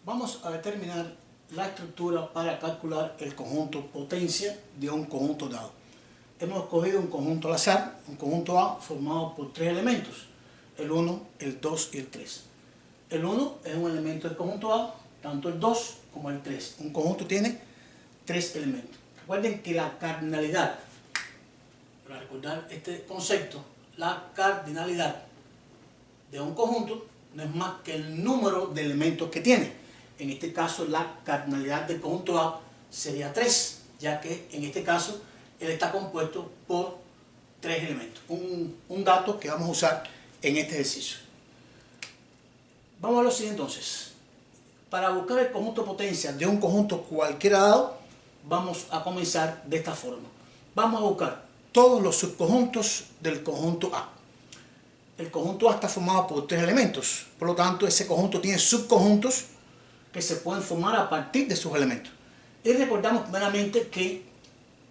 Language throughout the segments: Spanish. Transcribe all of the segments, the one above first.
Vamos a determinar la estructura para calcular el conjunto potencia de un conjunto dado. Hemos escogido un conjunto al azar, un conjunto A formado por tres elementos, el 1, el 2 y el 3. El 1 es un elemento del conjunto A, tanto el 2 como el 3. Un conjunto tiene tres elementos. Recuerden que la cardinalidad, para recordar este concepto, la cardinalidad de un conjunto no es más que el número de elementos que tiene. En este caso, la cardinalidad del conjunto A sería 3, ya que en este caso él está compuesto por tres elementos. Un dato que vamos a usar en este ejercicio. Vamos a lo siguiente entonces. Para buscar el conjunto potencia de un conjunto cualquiera dado, vamos a comenzar de esta forma. Vamos a buscar todos los subconjuntos del conjunto A. El conjunto A está formado por tres elementos, por lo tanto ese conjunto tiene subconjuntos que se pueden formar a partir de sus elementos. Y recordamos primeramente que,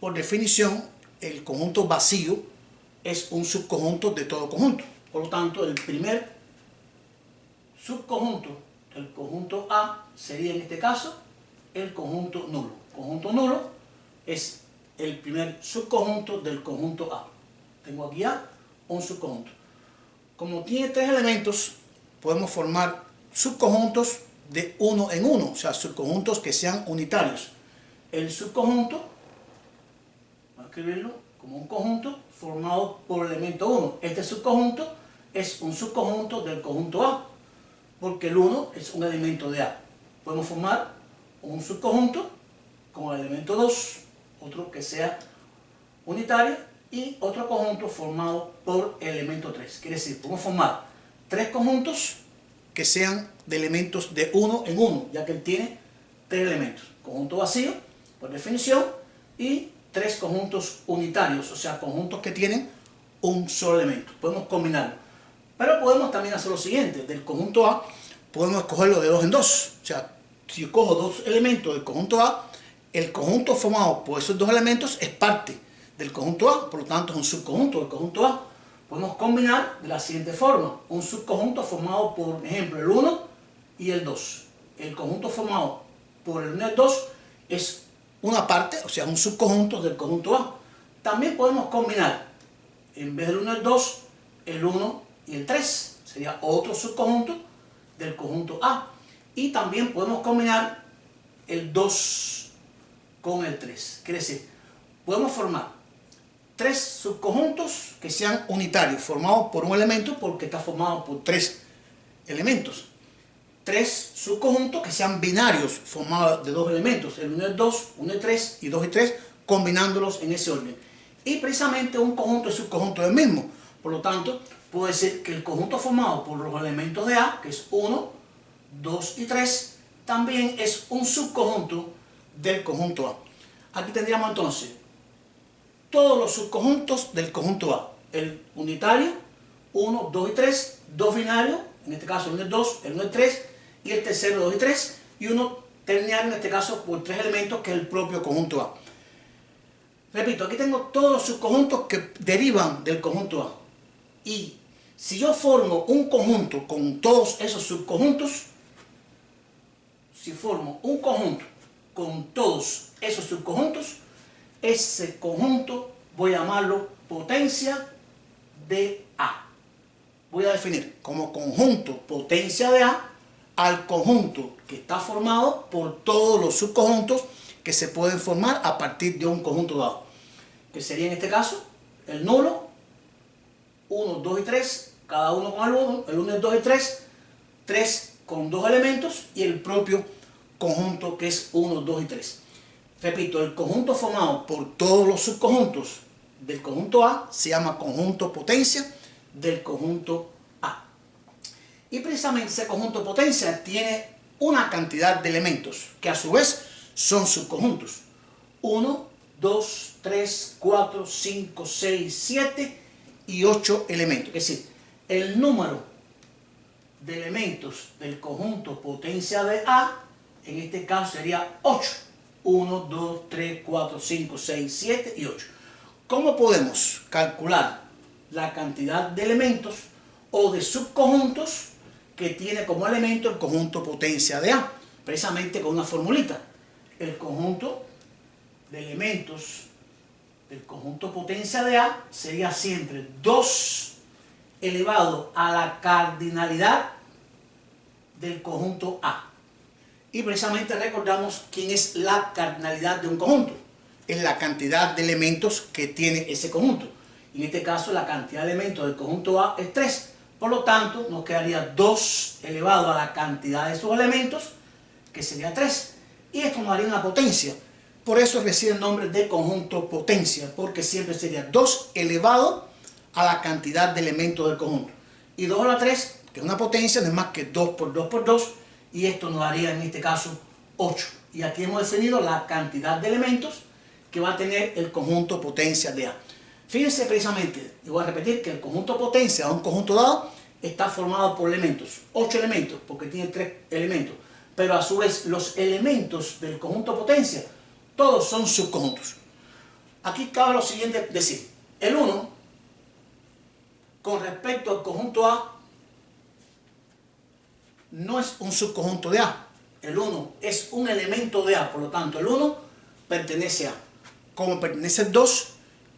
por definición, el conjunto vacío es un subconjunto de todo conjunto. Por lo tanto, el primer subconjunto del conjunto A sería en este caso el conjunto nulo. El conjunto nulo es el primer subconjunto del conjunto A. Tengo aquí A, un subconjunto. Como tiene tres elementos, podemos formar subconjuntos de uno en uno, o sea, subconjuntos que sean unitarios. El subconjunto, vamos a escribirlo como un conjunto formado por el elemento 1. Este subconjunto es un subconjunto del conjunto A, porque el 1 es un elemento de A. Podemos formar un subconjunto con el elemento 2, otro que sea unitario, y otro conjunto formado por el elemento 3. Quiere decir, podemos formar tres conjuntos que sean de elementos de uno en uno, ya que él tiene tres elementos. Conjunto vacío, por definición, y tres conjuntos unitarios, o sea, conjuntos que tienen un solo elemento. Podemos combinarlo. Pero podemos también hacer lo siguiente. Del conjunto A podemos escogerlo de dos en dos. O sea, si yo cojo dos elementos del conjunto A, el conjunto formado por esos dos elementos es parte del conjunto A, por lo tanto es un subconjunto del conjunto A. Podemos combinar de la siguiente forma. Un subconjunto formado por ejemplo, el 1 y el 2. El conjunto formado por el 1 y el 2 es una parte, o sea, un subconjunto del conjunto A. También podemos combinar, en vez del 1 y el 2, el 1 y el 3. Sería otro subconjunto del conjunto A. Y también podemos combinar el 2 con el 3. Quiere decir, podemos formar tres subconjuntos que sean unitarios, formados por un elemento porque está formado por tres elementos. Tres subconjuntos que sean binarios, formados de dos elementos, el 1 y el 2, 1 y 3 y 2 y 3, combinándolos en ese orden. Y precisamente un conjunto es subconjunto del mismo. Por lo tanto, puedo decir que el conjunto formado por los elementos de A, que es 1, 2 y 3, también es un subconjunto del conjunto A. Aquí tendríamos entonces todos los subconjuntos del conjunto A. El unitario, 1, 2 y 3, dos binarios, en este caso el 1 y el 2, el 1 y el 3, y el tercero 2 y 3, y uno ternario en este caso por tres elementos que es el propio conjunto A. Repito, aquí tengo todos los subconjuntos que derivan del conjunto A. Y si yo formo un conjunto con todos esos subconjuntos, si formo un conjunto con todos esos subconjuntos, ese conjunto voy a llamarlo potencia de A. Voy a definir como conjunto potencia de A al conjunto que está formado por todos los subconjuntos que se pueden formar a partir de un conjunto dado. Que sería en este caso el nulo, 1, 2 y 3, cada uno con el 1, el 2 y 3, 3 con dos elementos y el propio conjunto que es 1, 2 y 3. Repito, el conjunto formado por todos los subconjuntos del conjunto A se llama conjunto potencia del conjunto A. Y precisamente ese conjunto potencia tiene una cantidad de elementos que a su vez son subconjuntos. 1, 2, 3, 4, 5, 6, 7 y 8 elementos. Es decir, el número de elementos del conjunto potencia de A en este caso sería 8. 1, 2, 3, 4, 5, 6, 7 y 8. ¿Cómo podemos calcular la cantidad de elementos o de subconjuntos que tiene como elemento el conjunto potencia de A? precisamente con una formulita. El conjunto de elementos del conjunto potencia de A sería siempre 2 elevado a la cardinalidad del conjunto A. Y precisamente recordamos quién es la cardinalidad de un conjunto. Es la cantidad de elementos que tiene ese conjunto. En este caso la cantidad de elementos del conjunto A es 3. Por lo tanto nos quedaría 2 elevado a la cantidad de esos elementos, que sería 3. Y esto nos daría una potencia. Por eso recibe el nombre de conjunto potencia, porque siempre sería 2 elevado a la cantidad de elementos del conjunto. Y 2 a la 3, que es una potencia, no es más que 2 por 2 por 2, y esto nos daría en este caso 8. Y aquí hemos definido la cantidad de elementos que va a tener el conjunto potencia de A. Fíjense precisamente, y voy a repetir que el conjunto potencia de un conjunto dado está formado por elementos, 8 elementos, porque tiene 3 elementos, pero a su vez los elementos del conjunto potencia, todos son subconjuntos. Aquí cabe lo siguiente decir, el 1, con respecto al conjunto A, no es un subconjunto de A. El 1 es un elemento de A, por lo tanto el 1 pertenece a A, como pertenece el 2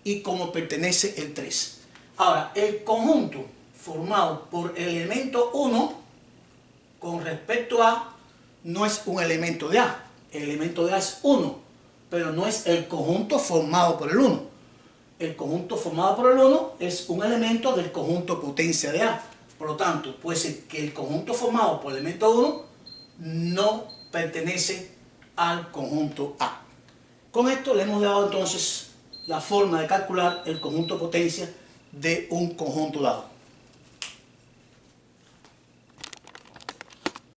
y como pertenece el 3. Ahora, el conjunto formado por el elemento 1 con respecto a no es un elemento de A. El elemento de A es 1, pero no es el conjunto formado por el 1. El conjunto formado por el 1 es un elemento del conjunto potencia de A. Por lo tanto, puede ser que el conjunto formado por el elemento 1 no pertenece al conjunto A. Con esto le hemos dado entonces la forma de calcular el conjunto potencia de un conjunto dado.